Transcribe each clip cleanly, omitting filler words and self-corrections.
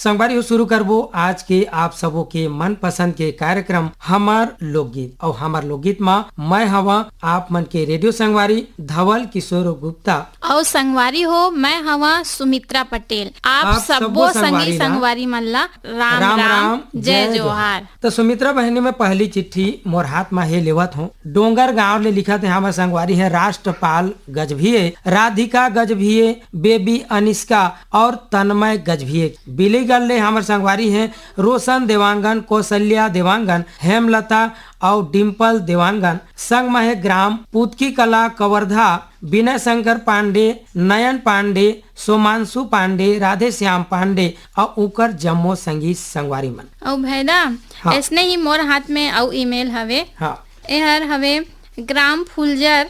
संगवारी हो शुरू करबो आज के आप सबों के मन पसंद के कार्यक्रम हमार लोकगीत। और हमार लोकगीत में मैं हवा आप मन के रेडियो संगवारी धवल किशोर गुप्ता और संगवारी हो मैं हवा सुमित्रा पटेल। आप सबो संगी संगवारी मन ला राम राम जय जोहार। तो सुमित्रा बहनी में पहली चिट्ठी मोर हाथ में हे लेवत हूँ। डोंगर गांव ले लिखा थे हमारे संगवारी है राष्ट्रपाल गजभिये, राधिका गजभिये, बेबी अनिष्का और तन्मय गजभिये। बिलीगढ़ ले हमारे संगवारी हैं रोशन देवांगन, कौशल्या देवांगन, हेमलता और डिम्पल देवांगन। संग में है ग्राम पुतकी कला कवर्धा, विनय शंकर पांडे, नयन पांडे, सोमांशु पांडे, राधे श्याम पांडे और उकर जम्मो संगी संगवारी मन। और भैदा हाँ। ऐसने ही मोर हाथ में और ईमेल हवे। हाँ। एहर हवे ग्राम फुलजर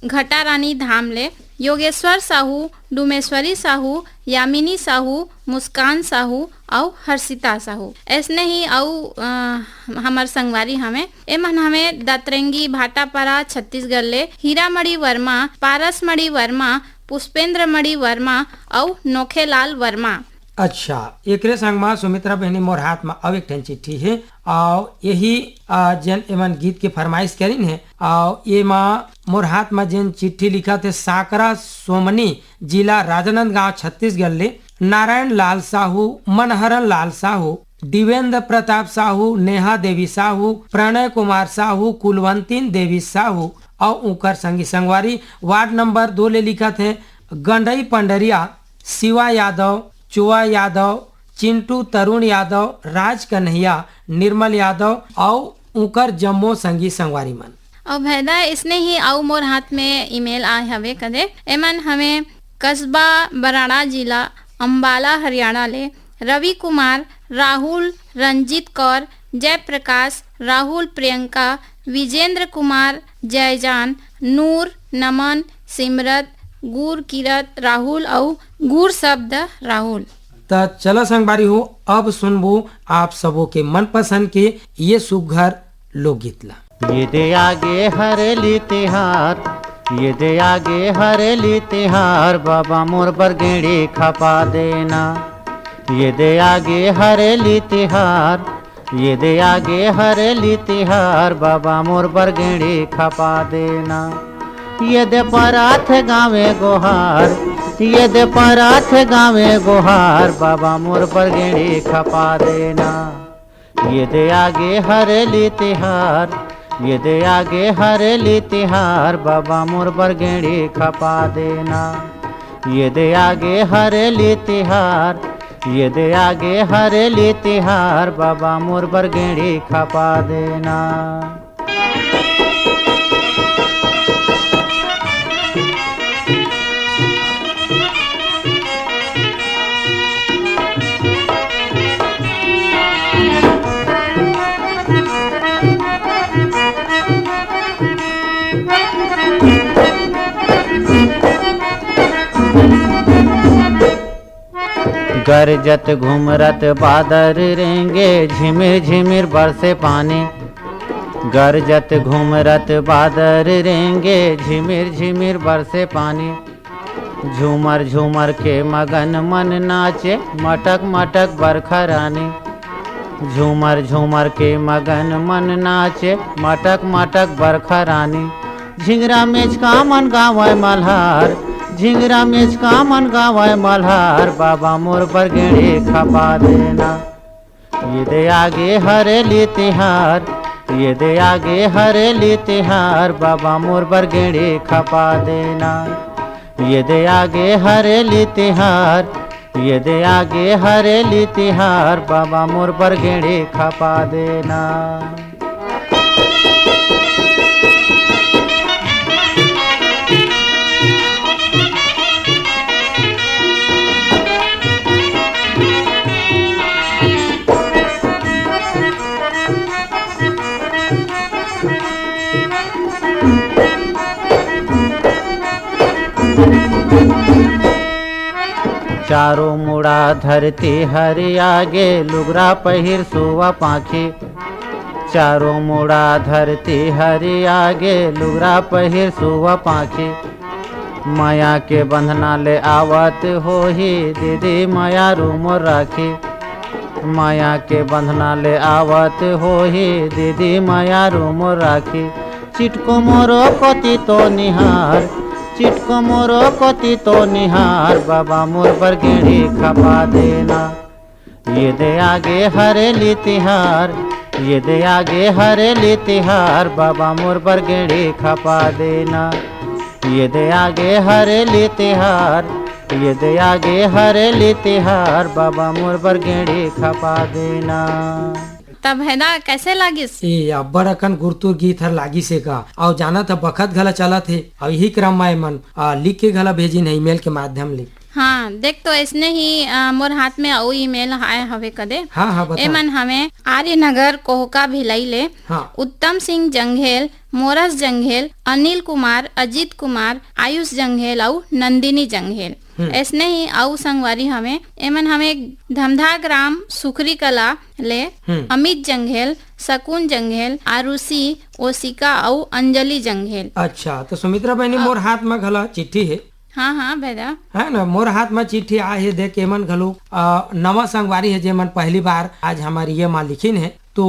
घटा रानी धाम ले योगेश्वर साहू, डुमेश्वरी साहू, यामिनी साहू, मुस्कान साहू और हर्षिता साहू। ऐसने ही हमार संगवारी हमें एमन हमें दतरंगी भाटापारा छत्तीसगढ़ ले हीरामणि वर्मा, पारसमणि वर्मा, पुष्पेंद्रमणि वर्मा और नोखेलाल वर्मा। अच्छा, एकरे संग में सुमित्रा बहनी मोर हाथ में अब एक ठन चिट्ठी है और यही जन एमन गीत के फरमाइश करीन है। और ये मोर हाथ में जन चिट्ठी लिखा थे साकरा सोमनी जिला राजनांदगांव छत्तीसगढ़ ले नारायण लाल साहू, मनहरन लाल साहू, दिवेंद्र प्रताप साहू, नेहा देवी साहू, प्रणय कुमार साहू, कुलवंतीन देवी साहू और उकर संगी संगवारी वार्ड नंबर 2 ले लिखा थे गंडई पंडरिया, शिवा यादव, चुआ यादव, चिंटू तरुण यादव, राज कन्हैया, निर्मल यादव और उकर जम्मो संगी संगवारी मन। और भैदा इसने ही आउ मोर हाथ में ईमेल आए हवे कदे एमन हमें कस्बा बराड़ा जिला अंबाला हरियाणा ले रवि कुमार, राहुल, रंजीत कौर, जयप्रकाश, राहुल, प्रियंका, विजेंद्र कुमार, जयजान, नूर, नमन, सिमरत, गुर किरत राहुल और गुर शब्द राहुल। तो चलो संगवारी हो अब सुनबो आप सबों के मनपसंद के ये सुघर लोकगीत ला। ये दे आगे हरेली तिहार, ये दे आगे हरेली तिहार, बाबा मोर बरगेड़ी खपा देना। ये दे आगे हरेली तिहार, ये दे आगे हरेली तिहार, बाबा मोर बरगेड़ी खपा देना। ये दे पराथ गावे गोहार, ये दे पराथ गावे गोहार, बाबा मोर बरगेड़ी खपा देना। ये दे आगे हरेली तिहार, ये दे आगे हरेली तिहार, बाबा मोर बरगेड़ी खपा देना। ये दे आगे हरेली तिहार, ये दे आगे हरेली तिहार, बाबा मोर बरगेड़ी खपा देना। गरजत घुमरत बादर रेंगे, झिमिर झिमिर बरसे पानी। गरजत घुमरत बादर रेंगे, झिमिर झिमिर बरसे पानी। झूमर झूमर के मगन मन नाचे, मटक मटक बरखा रानी। झूमर झूमर के मगन मन नाचे, मटक मटक बरखा रानी। झिंगरा मेचका मन गावे मल्हार, झिंगरा मेचका मन गावे मल्हार, बाबा मोर बरगेड़ी खपा देना। ये दे आगे हरेली तिहार, ये दे आगे हरेली तिहार, बाबा मोर बरगेड़ी खपा देना। ये दे आगे हरेली तिहार, ये दे आगे हरेली तिहार, बाबा मोर बरगेड़ी खपा देना। चारों मुड़ा धरती हरि आगे, लुगरा पहिर सुवा पाखी। चारों मुड़ा धरती हरि आगे, लुगरा पहिर सुवा पाखी। माया के बंधना ले आवत हो ही, दीदी माया रूम राखी। माया के बंधना ले आवत होही दीदी माया रूम राखी चिटको मोरो कति तो निहार चिटको मोरो कति तो निहार बाबा मोर पर गेड़ी खपा देना ये दे आगे हरेली तिहार ये दे आगे हरेली तिहार बाबा मोर पर गेड़ी खपा देना ये दे आगे हरेली तिहार ये दे आगे हरेली तिहार बाबा मोर पर गेड़ी खपा देना। तब है ना कैसे लागिस? ए अब्बड़ अकन गुरतुर गीत हर लागी से का और जाना था बखत घला चला थे और यही क्रम में मन लिख के घला भेजी नहीं ईमेल के माध्यम ले। हाँ देख तो ऐसने ही मोर हाथ में au ईमेल आए हवे कदे। हाँ हाँ बता। एमन हमें आर्यनगर कोहका भिलाई ले हाँ। उत्तम सिंह जंघेल, मोरस जंघेल, अनिल कुमार, अजीत कुमार, आयुष जंघेल और नंदिनी जंघेल ऐसने ही आउ संगवारी हमें एमन हमें धमधा ग्राम सुखरी कला ले अमित जंघेल, शकुन जंघेल, आरुषि, ओसिका और अंजलि जंघेल। अच्छा तो सुमित्रा बहनी मोर हाथ में घला चिट्ठी है। हाँ हाँ भैया है ना मोर हाथ में चिट्ठी आए है देख एमन घलो नवा संगवारी है जेमन पहली बार आज हमारी ये माँ लिखिन है तो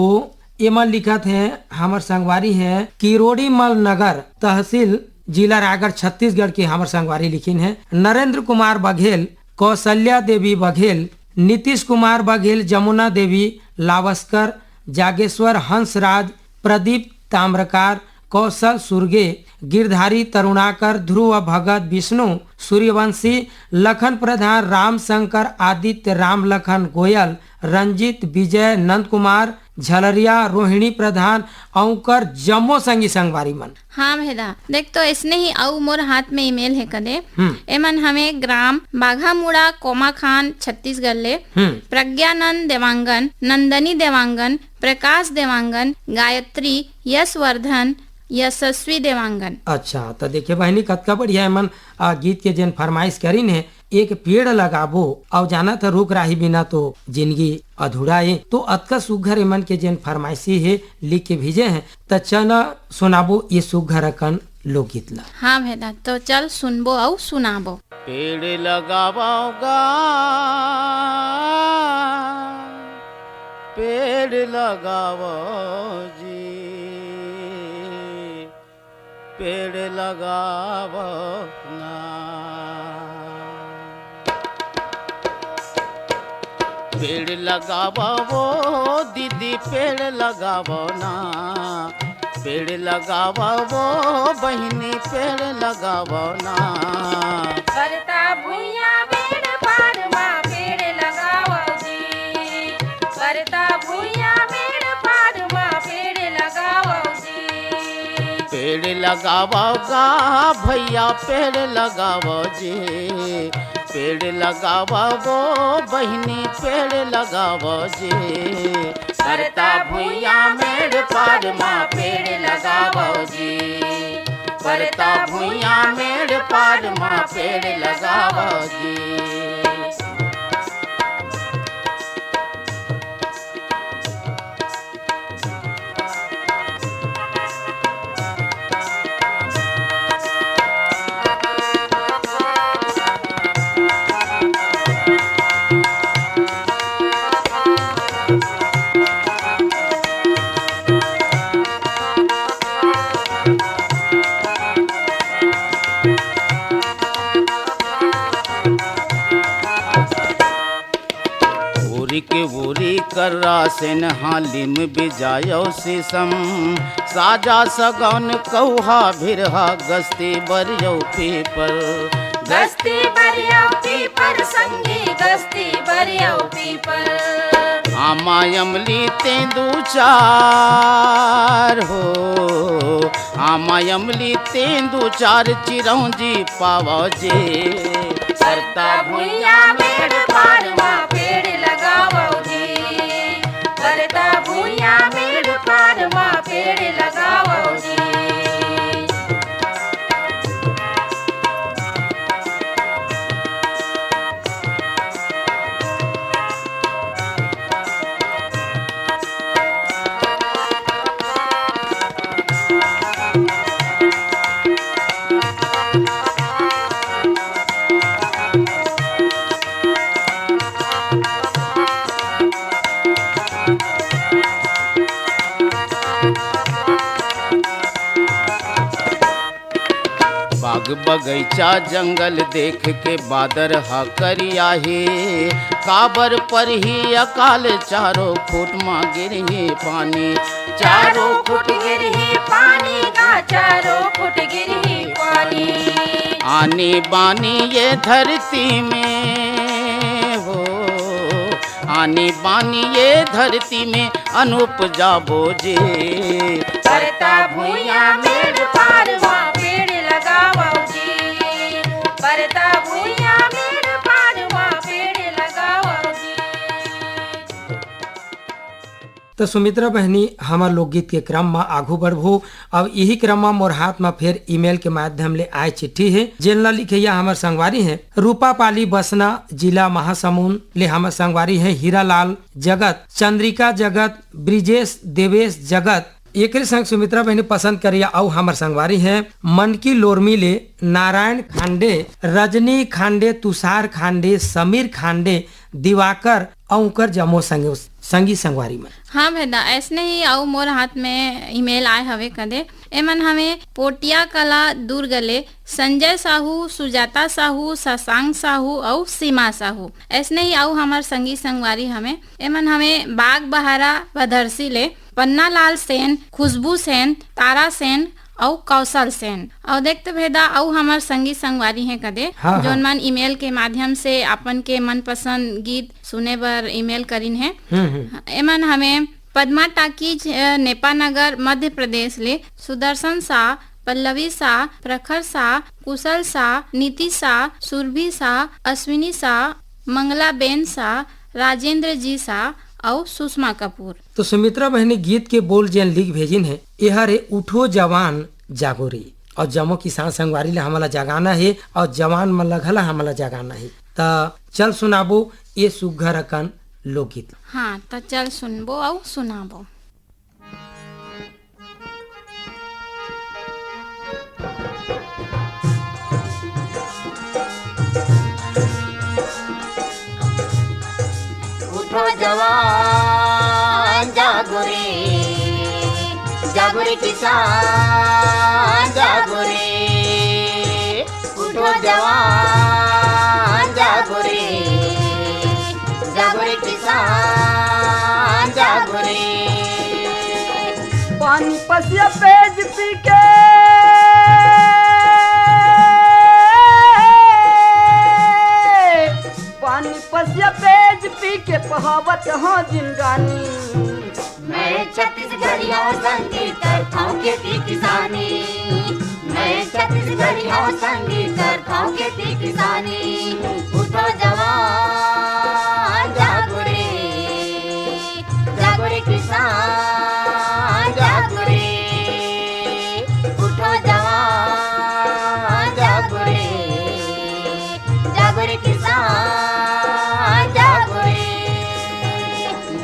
एमन लिखत है हमार संगवारी है किरोड़ी मल नगर तहसील जिला रायगढ़ छत्तीसगढ़ की हमार संगवारी लिखिन है नरेंद्र कुमार बघेल, कौशल्या देवी बघेल, नीतीश कुमार बघेल, जमुना देवी लावस्कर, जागेश्वर हंसराज, प्रदीप ताम्रकार, कौशल सुरगे, गिरधारी तरुणाकर, ध्रुव भगत, विष्णु सूर्यवंशी, लखन प्रधान, राम शंकर, आदित्य राम लखन गोयल, रंजीत विजय, नंद कुमार झलरिया, रोहिणी प्रधान औकर जम्मो संगी संगवारी मन। हाँ भैया देख तो इसने ही आउ मोर हाथ में ईमेल है कदे एमन हमें ग्राम बाघामुड़ा कोमा खान छत्तीसगढ़ ले प्रज्ञानंद देवांगन, नंदनी देवांगन, प्रकाश देवांगन, गायत्री, यशवर्धन, यशस्वी देवांगन। अच्छा तो देखिए बहनी कतका बढ़िया है मन गीत के जन फरमाइश करी ने एक पेड़ लगाबो और जाना था रुख राही बिना तो जिंदगी अधूरा है तो अतका सुघर मन के जन फरमाइशी है लिख के भेजे हैं तो चल सुनाबो ये सुघर अकन लोकगीत ला। हाँ भैया तो चल सुनबो और सुनाबो। पेड़ लगाओगा पेड़ लगाओ जी पेड़ लगाओ ना पेड़ लगाओ दीदी पेड़ लगाओ ना पेड़ लगाओ बहिनी पेड़ लगाओ ना करता भुइया पेड़ पारमा पेड़ लगाओ जी करता भुइया पेड़ पारमा पेड़ लगाओ जी पेड़ लगाओगा भैया पेड़ लगाओ जी पेड़ लगाओ बहिनी पेड़ लगाओ जी करता भुइया मेड़ पारमा पेड़ लगाओ जी करता भुइया मेड़ पारमा पेड़ लगाओ जी। के वोरी कर रासन हालिम बिजायो सीसम साजा सगौन कौहा भिरहा गस्ती बरियो पीपर गस्ती बरियो पीपर संगी गस्ती बरियो पीपर आमायमली तेंदु चार हो आमायमली तेंदु चार चिरौंजी पावो जे करता भुइया मेड़ पारमा पेड़ लगाओ जी करता भुइया मेड़ पारमा पेड़ लगाओ जी। बाग बगैचा जंगल देख के बादर हा करिया हे, काबर पर ही अकाल चारों फुट माँ गिरही पानी। चारों फुट गिरही पानी का, चारों फुट गिरही पानी। आनी बानी ये धरती में हो, आनी बानी ये धरती में अनुपजा बोझे। परता भुइया मेड़ पार वहाँ पेड़ लगावो जी, परता भुइया मेड़ पार वहाँ पेड़ लगावो जी। तो सुमित्रा बहनी हमार लोकगीत के क्रम में आगू बढ़बो। अब यही क्रम में मोर हाथ में फिर ईमेल के माध्यम ले आए चिट्ठी है, जिनला लिखैया हमार संगवारी है रूपा पाली बसना जिला महासमुंद ले। हमार संगवारी है हीरालाल जगत, चंद्रिका जगत, ब्रिजेश देवेश जगत। एक संग सुमित्रा बहनी पसंद करिया। और हमार संगवारी है मनकी लोरमी ले नारायण खांडे, रजनी खांडे, तुषार खांडे, समीर खांडे, दिवाकर और जमो संगी संगवारी में। हाँ भेदा, ऐसने ही आओ मोर हाथ में ईमेल आए हवे कदे। एमन हमें पोटिया कला दुर्गले संजय साहू, सुजाता साहू, शशांक साहू और सीमा साहू। ऐसने ही आओ हमार संगी संगवारी हमें एमन हमें बाग बहारा भदरसी ले पन्ना लाल सेन, खुशबू सेन, तारा सेन और कौशल सेन। और देखते भेदा और हमार संगी संगवारी हैं कदे हाँ, जोन मन ईमेल के माध्यम से अपन के मनपसंद गीत सुने बर ईमेल करीन है। एमन हमें पद्मा टाकीज नेपानगर मध्य प्रदेश ले सुदर्शन शाह, पल्लवी शाह, प्रखर शाह, कुशल शाह, नीति शाह, सुरभि शाह, अश्विनी शाह, मंगला बेन शाह, राजेंद्र जी शाह और सुषमा कपूर। तो सुमित्रा बहनी गीत के बोल जेन लिख भेजिन है यह रे उठो जवान जागोरी। और जमो किसान संगवारी ले हमला जगाना है और जवान मन लगला हमला जगाना है। त चल सुनाबो ये सुघर अकन लोकगीत। हाँ तो चल सुनबो और सुनाबो। उठो जवान जागो रे, जागो रे किसान जागो रे। उठो जवान जागो रे, जागो रे किसान जागो रे। पानी पसिया पेज पी के पानी पसिया पेज पी के पहावत हाँ जिंगानी। मैं छत्तीसगढ़ियों संगीत करता हूँ खेती किसानी, मैं छत्तीसगढ़ियों संगीत करता हूँ खेती किसानी। उठो जवान जागो रे, जागो रे किसान जागो रे। उठो जवान जागो रे, जागो रे किसान जागो रे।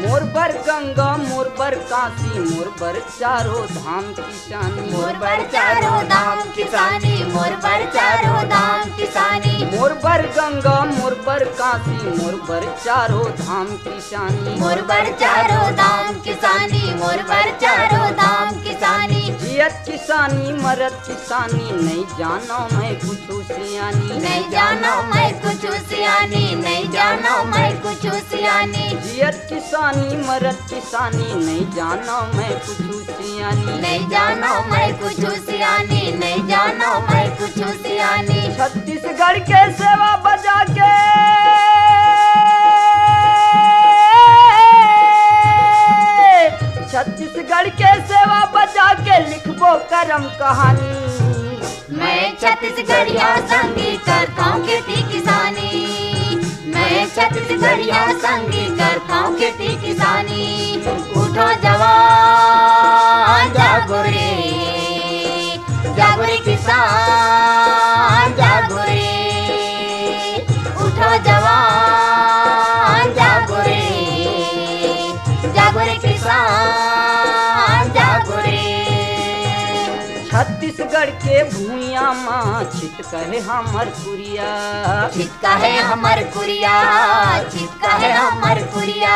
मोर बर गंगा मोर बर काशी मोर बर चारों धाम किसानी। मोर बर चारों धाम किसानी, मोर बर चारों धाम किसानी। मोर बर गंगा मोर बर काशी मोर बर चारों धाम किसानी। मोर बर चारों धाम किसानी, मोर बर चारों धाम किसानी। जियत किसानी मरत किसानी नहीं जानो मैं कुछ सियानी। नहीं जानो मैं कुछ सियानी, नहीं जानो मैं कुछ सियानी। जियत किसानी मरत किसानी नहीं जानो मैं कुछ सियानी। नहीं जानो मैं कुछ सियानी, नहीं जानो मैं कुछ सियानी। छत्तीसगढ़ के सेवा बजा के छत्तीसगढ़ के सेवा बजा के लिखबो करम कहानी। मैं छत्तीसगढ़िया संगीत करता हूँ खेती किसानी, मैं छत्तीसगढ़िया संगीत करता हूँ खेती किसानी। उठो जवान जागो रे, जागो रे किसान जागो रे। उठो जवान जागो रे, जागो रे किसान जागो रे। छत्तीसगढ़ के भूइया माँ छिट कहे हमर कुरिया। चितका है हमर कुरिया, चितका है हमर कुरिया।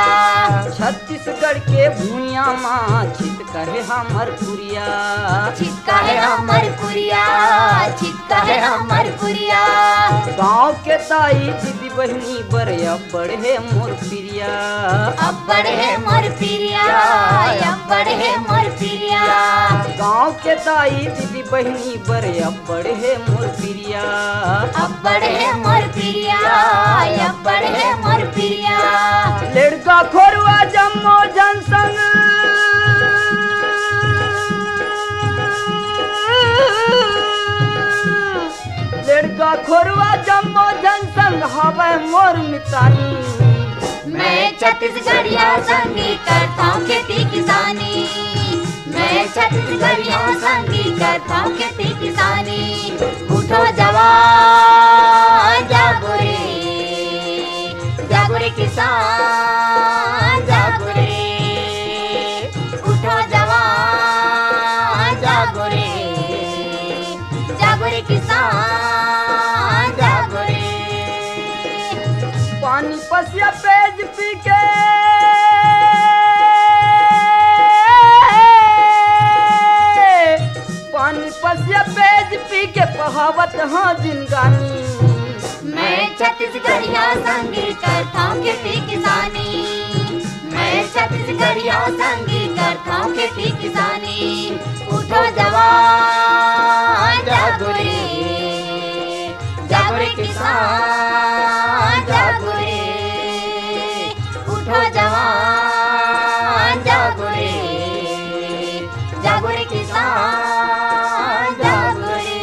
छत्तीसगढ़ के भूइया माँ छिट कहे हमर कुरिया। चितका है हमर कुरिया, चितका है हमर पुरिया। गाँव के ताई दीदी बहनी बर अब्बड़ है मोर प्रिया। अब्बड़ है मोर पिरिया, अब्बड़ है मोर पिरिया। गाँव के ताई दीदी बहनी बर अब्बड़ है मोर प्रिया। अब्बड़ है मोर पिरिया, अब्बड़ है मोर पिरिया। लड़का खोरवा जम्मो जनसंग लड़का खोरवा जम्मो जनसंग हवे मोर मितानी। मैं छत्तीसगढ़िया संगी करता हूँ खेती किसानी। मैं छत्तीसगढ़िया संगी करता हूँ खेती किसानी। उठो जवान जागो रे किसान जागो रे। उठो जवान जागो रे किसान जागो रे। पानी पसिया पेज पी के पानी पसिया पेज पी के बहावत हाँ जिंदगानी। मैं छत्तीसगढ़िया संगी करता हूँ खेती किसानी। मैं छत्तीसगढ़िया संगी करता हूँ खेती किसानी। उठो जवान जागो रे किसान जागो रे। उठो जवान जागो रे किसान जागो रे।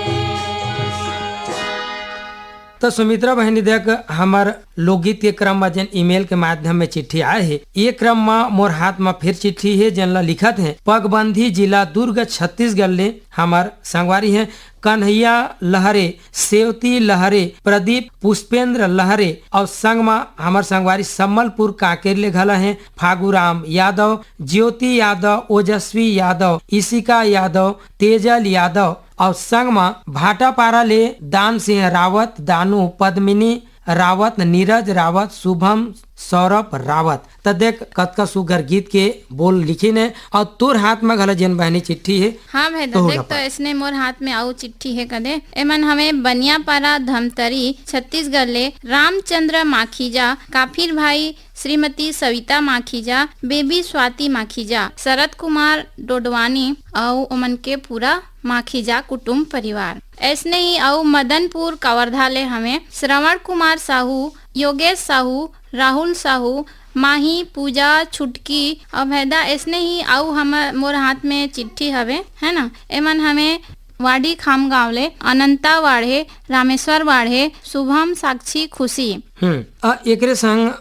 तो सुमित्रा बहनी देख हमार लोकगीत के क्रम में जन ईमेल के माध्यम में चिट्ठी आए है। ये क्रम में मोर हाथ में फिर चिट्ठी है जन ला लिखत है पगबंधी जिला दुर्ग छत्तीसगढ़ ले हमार संगवारी है कन्हैया लहरे, सेवती लहरे, प्रदीप पुष्पेंद्र लहरे और संग में हमार संगवारी सम्मलपुर कांकेर ले घला है फागुराम यादव, ज्योति यादव, ओजस्वी यादव, इशिका यादव, तेजल यादव और संग में भाटापारा ले दान सिंह रावत, दानू पद्मिनी रावत, नीरज रावत, शुभम सौरभ रावत। तो देख कतका सुगर गीत के बोल लिखी ने और तोर हाथ में घला जन बहनी चिट्ठी है। हाँ भाई तो देख तो इसने मोर हाथ में आऊ चिट्ठी है कदे एमन हमें बनियापारा धमतरी छत्तीसगढ़ ले रामचंद्र माखीजा, काफिर भाई श्रीमती सविता माखीजा, बेबी स्वाति माखीजा, शरद कुमार डोडवानी और उमन के पूरा माखीजा कुटुंब परिवार। ऐसने ही आऊ मदनपुर कवर्धा ले हमें श्रवण कुमार साहू, योगेश साहू, राहुल साहू, माही, पूजा, छुटकी और भैदा ऐसने ही आऊ हम मोर हाथ में चिट्ठी हवे है ना। एमन हमें वाडी खाम गाँव ले अनंता वाढ़े, रामेश्वर वाढ़े, शुभम, साक्षी, खुशी। एकरे संग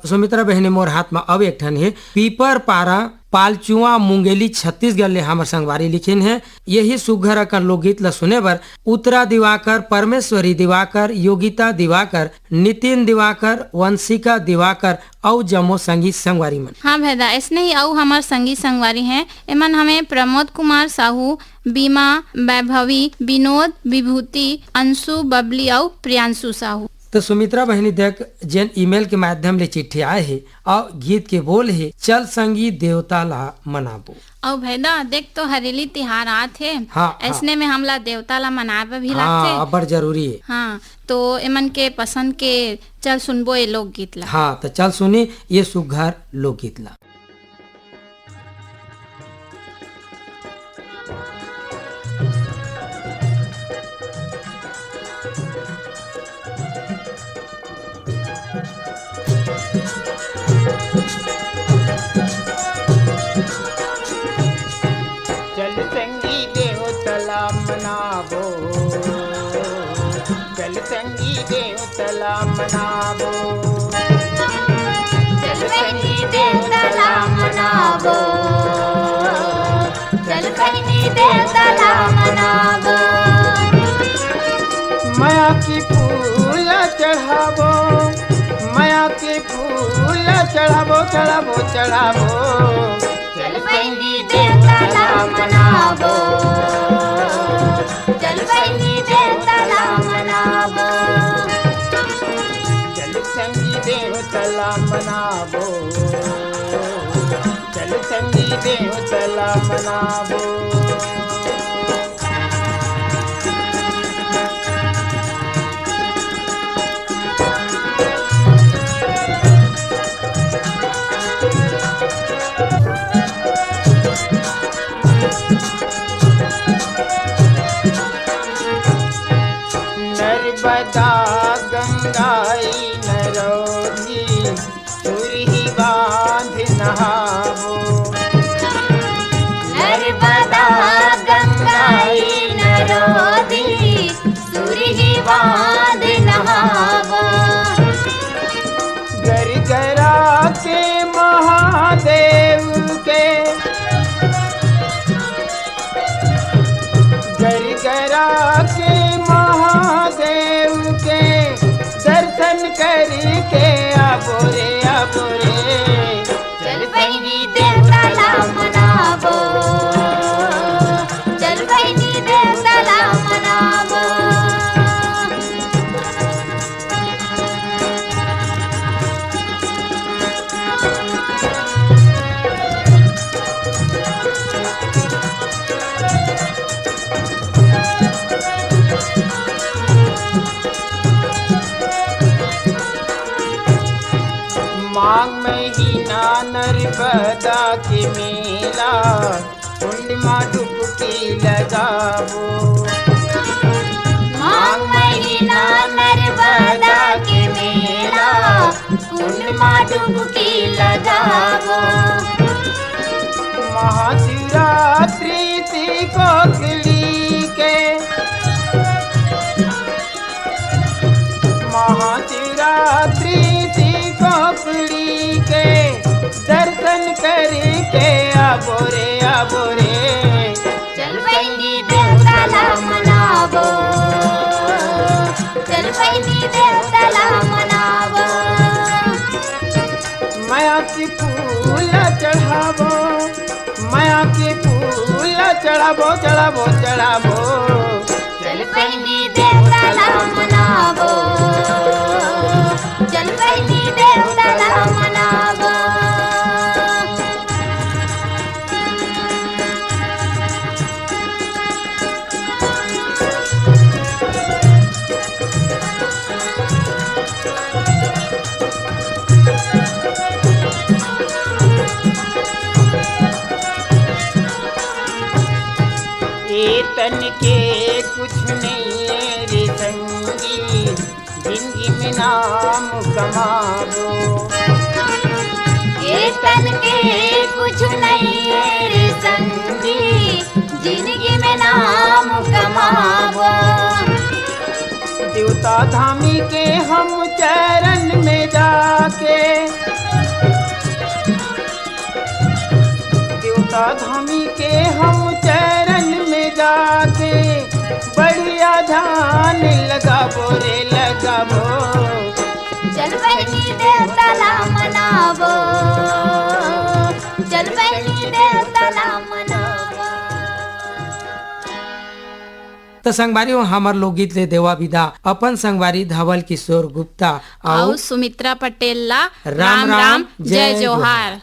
सुमित्रा बहनी मोर हाथ में अब एक ठन है पीपर पारा पालचुआ मुंगेली छत्तीसगढ़ ले हमर संगवारी लिखिन है। यही सुघर अकन लोकगीत ला सुने बर उत्तरा दिवाकर, परमेश्वरी दिवाकर, योगिता दिवाकर, नितिन दिवाकर, वंशिका दिवाकर और जमो संगी संगवारी मन। हाँ भैदा ऐसने ही आऊ हमार संगी संगवारी हैं एमन हमें प्रमोद कुमार साहू, बीमा, वैभवी, विनोद, विभूति, अंशु, बबली और प्रियांशु साहू। तो सुमित्रा बहनी देख जन ईमेल के माध्यम ले चिट्ठी आए है और गीत के बोल है चल संगी देवता ला मनाबो। और भैदा देख तो हरेली तिहार आत है। हाँ, ऐसने में हमला देवता ला मनाबे भी हाँ, लगते। बड़ जरूरी है। हाँ तो एमन के पसंद के चल सुनबो ये लोकगीत ला। हाँ तो चल सुनी ये सुघर लोकगीत ला। चल संगी देवतला मनाबो, चल संगी देवतला मनाबो, चल संगी देवतला मनाबो, चल संगी देवतला मनाबो। माया की फूल चढ़ाबो, माया के फूल चढ़ाबो, चढ़ाबो, चढ़ाबो। चल संगी देवतला मनाबो, चल संगी देवतला मनाबो। चल संगी देवतला मनाबो, चल संगी देवतला मनाबो। नर्मदा गंगाई नरोधी सुरही बांध नहावो नर्मदा गंगाई नरोधी सुरही बांध नहावो गरगरा के महादेव के गरगरा के महादेव के दर्शन करके आबो रे चल बहिनी देवताला मनावो चल बहिनी देवताला मनावो माघ महीना नर्मदा के मेला पूर्णिमा डुबकी लगावो माघ महीना नर्मदा के मेला पूर्णिमा डुबकी लगावो महाशिवरात्रि सी कोकली के महाशिवरात्रि सी कोकली के दर्शन करके आबो रे चल बहिनी देवताला मनावो चल बहिनी देवताला मनावो माया की फूल चढ़ावो माया की फूल चढ़ावो चल बहिनी देवताला मनावो चल बहिनी देवताला मनावो तन के कुछ नहीं है रे संगी जिंदगी में नाम कमावो ये तन के कुछ नहीं है रे संगी जिंदगी में नाम कमावो देवता धामी के हम चरण में जाके देवता धामी के हम चरण में जाके बढ़िया ध्यान लगावो रे चल बहिनी देवताला मनावो चल बहिनी देवताला मनावो तो संगवारी हमार लोकगीत ले देवा विदा अपन संगवारी धवल किशोर गुप्ता और सुमित्रा पटेल ला राम राम, जय जय जोहार।